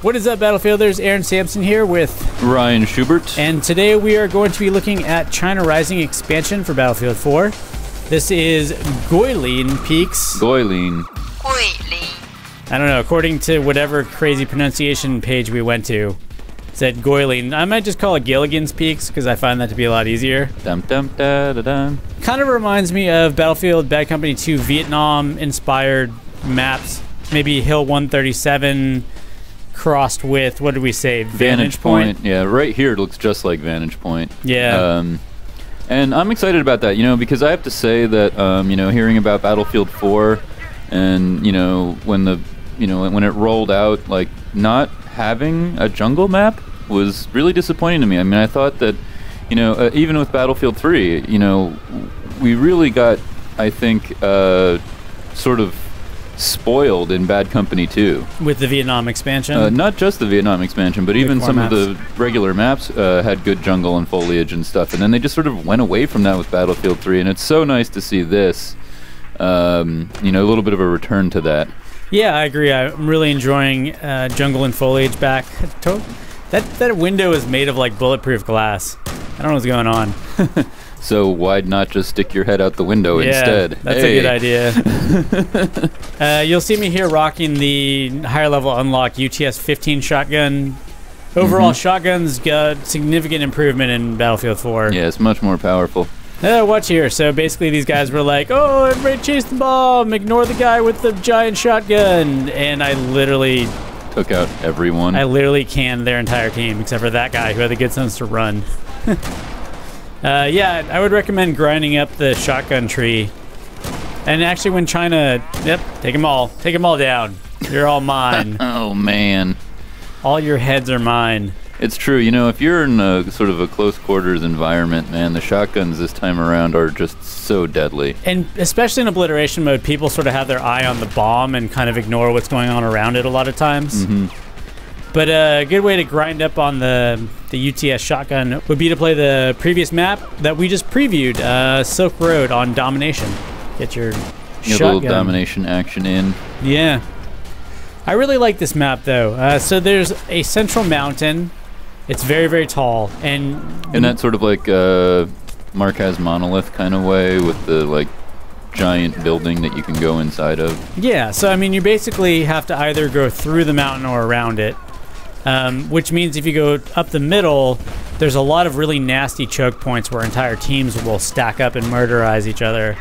What is up, Battlefielders? Aaron Sampson here with Ryan Schubert. And today we are going to be looking at China Rising expansion for Battlefield 4. This is Guilin Peaks. Guilin. I don't know, according to whatever crazy pronunciation page we went to, it said Guilin. I might just call it Gilligan's Peaks because I find that to be a lot easier. Dum dum da da dum. Kind of reminds me of Battlefield Bad Company 2 Vietnam-inspired maps. Maybe Hill 137 crossed with, what did we say, Vantage Point? Yeah, right here it looks just like Vantage Point. Yeah. And I'm excited about that, because I have to say that, hearing about Battlefield 4 and, when it rolled out, like, not having a jungle map was really disappointing to me. I mean, I thought that, even with Battlefield 3, we really got, I think, sort of spoiled in Bad Company 2. With the Vietnam expansion? Not just the Vietnam expansion, but even some of the regular maps had good jungle and foliage and stuff, and then they just sort of went away from that with Battlefield 3, and it's so nice to see this, a little bit of a return to that. Yeah, I agree. I'm really enjoying jungle and foliage back. That window is made of like bulletproof glass. I don't know what's going on. So why not just stick your head out the window instead? That's a good idea. You'll see me here rocking the higher level unlock UTS 15 shotgun. Overall, shotguns got significant improvement in Battlefield 4. Yeah, it's much more powerful. Watch here. So basically these guys were like, oh, everybody chase the bomb, ignore the guy with the giant shotgun. And I literally took out everyone. I literally canned their entire team except for that guy who had the good sense to run. Yeah, I would recommend grinding up the shotgun tree. And actually when China... Yep, take them all. Take them all down. You're all mine. Oh, man. All your heads are mine. It's true. If you're in a sort of a close quarters environment, man, the shotguns this time around are just so deadly. And especially in obliteration mode, people sort of have their eye on the bomb and kind of ignore what's going on around it a lot of times. But a good way to grind up on the UTS shotgun would be to play the previous map that we just previewed, Silk Road on Domination. Get your shotgun. A little domination action in. Yeah. I really like this map, though. So there's a central mountain. It's very, very tall. And in that sort of like Marquez Monolith kind of way with the like giant building that you can go inside of. Yeah, so I mean you basically have to either go through the mountain or around it. Which means if you go up the middle, there's a lot of really nasty choke points where entire teams will stack up and murderize each other.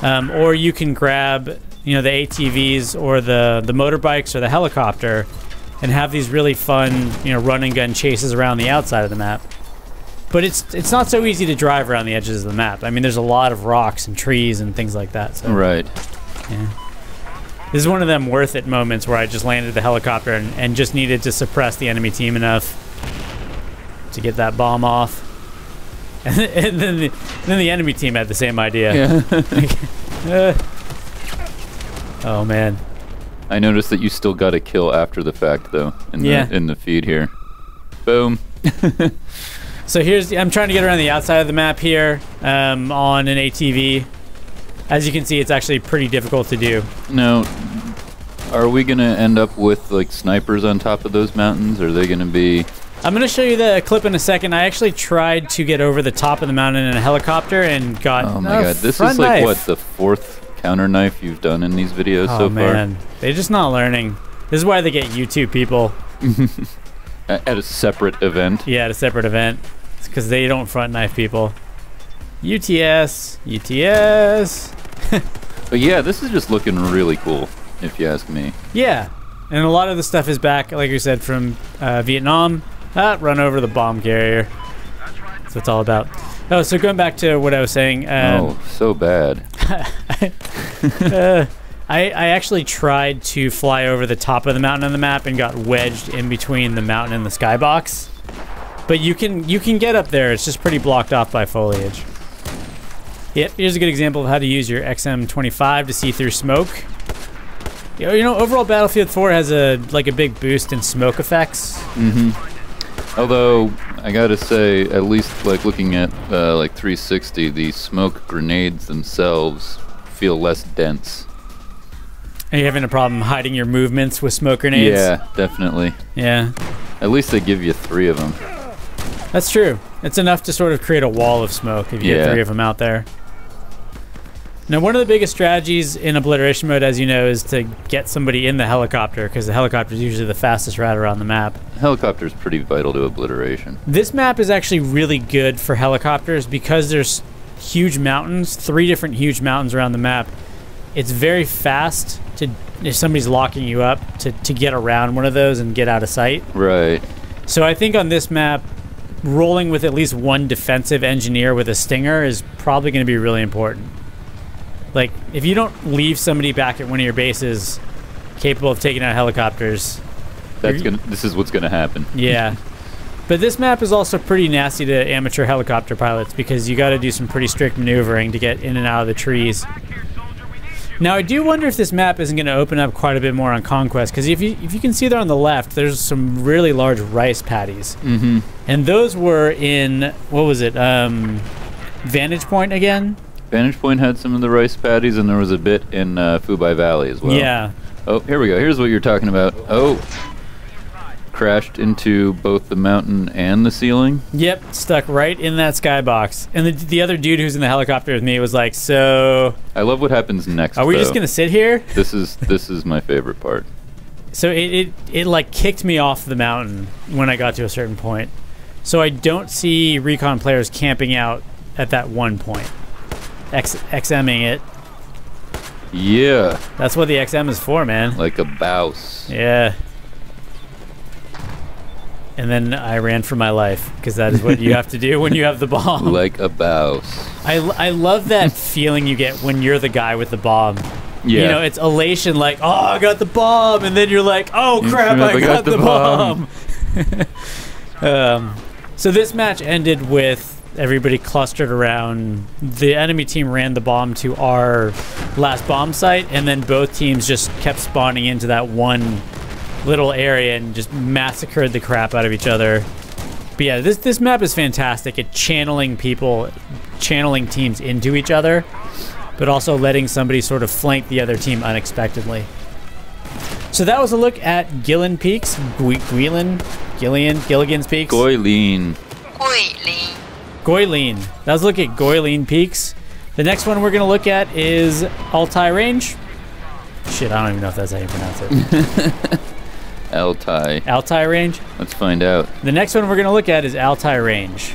Or you can grab, the ATVs or the motorbikes or the helicopter and have these really fun, run and gun chases around the outside of the map. But it's not so easy to drive around the edges of the map. I mean, there's a lot of rocks and trees and things like that. So, right. Yeah. This is one of them worth it moments where I just landed the helicopter and just needed to suppress the enemy team enough to get that bomb off. And then the enemy team had the same idea. Yeah. Oh, man. I noticed that you still got a kill after the fact, though, in the feed here. Boom. So I'm trying to get around the outside of the map here on an ATV. As you can see, it's actually pretty difficult to do. Now, are we going to end up with like snipers on top of those mountains? Or are they going to be... I'm going to show you the clip in a second. I actually tried to get over the top of the mountain in a helicopter and got Oh my god, this is like what, the 4th counter knife you've done in these videos so far? Oh man, they're just not learning. This is why they get YouTube people. At a separate event? Yeah, at a separate event. It's because they don't front knife people. UTS. But yeah, this is just looking really cool, if you ask me. Yeah, and a lot of the stuff is back, like you said, from Vietnam. Run over the bomb carrier. That's what it's all about. Oh, so going back to what I was saying. Oh, so bad. I actually tried to fly over the top of the mountain on the map and got wedged in between the mountain and the skybox. But you can get up there. It's just pretty blocked off by foliage. Yep, here's a good example of how to use your XM25 to see through smoke. Overall Battlefield 4 has a big boost in smoke effects. Although I gotta say, at least like looking at 360, the smoke grenades themselves feel less dense. Are you having a problem hiding your movements with smoke grenades? Yeah, definitely. Yeah. At least they give you 3 of them. That's true. It's enough to sort of create a wall of smoke if you get 3 of them out there. Now, one of the biggest strategies in obliteration mode, as you know, is to get somebody in the helicopter, because the helicopter is usually the fastest route around the map. Helicopter's pretty vital to obliteration. This map is actually really good for helicopters because there's huge mountains, 3 different huge mountains around the map. It's very fast to, if somebody's locking you up, to get around one of those and get out of sight. Right. So I think on this map, rolling with at least 1 defensive engineer with a stinger is probably going to be really important. Like, if you don't leave somebody back at one of your bases capable of taking out helicopters... This is what's gonna happen. Yeah. But this map is also pretty nasty to amateur helicopter pilots because you gotta do some pretty strict maneuvering to get in and out of the trees. Now, I do wonder if this map isn't gonna open up quite a bit more on Conquest, because if you can see there on the left, there's some really large rice paddies. Mm-hmm. And those were in, what was it, Vantage Point again? Vantage Point had some of the rice paddies, and there was a bit in Fubai Valley as well. Yeah. Oh, here we go. Here's what you're talking about. Oh. Crashed into both the mountain and the ceiling. Yep, stuck right in that skybox. And the other dude who's in the helicopter with me was like, so... I love what happens next, Are we just going to sit here? This is my favorite part. So it like kicked me off the mountain when I got to a certain point. So I don't see recon players camping out at that one point. XMing it. Yeah. That's what the XM is for, man. Like a bouse. Yeah. And then I ran for my life, because that is what you have to do when you have the bomb. Like a bouse. I love that feeling you get when you're the guy with the bomb. Yeah. You know, it's elation, like, oh, I got the bomb, and then you're like, oh, crap, I got the bomb. So this match ended with everybody clustered around. The enemy team ran the bomb to our last bomb site, and then both teams just kept spawning into that one little area and just massacred the crap out of each other. But yeah, this map is fantastic at channeling teams into each other, but also letting somebody sort of flank the other team unexpectedly. So that was a look at Guilin Peaks, Gilligan's Peaks. Guilin. That was a look at Guilin Peaks. The next one we're going to look at is Altai Range. Shit, I don't even know if that's how you pronounce it. Altai. Altai Range? Let's find out. The next one we're going to look at is Altai Range.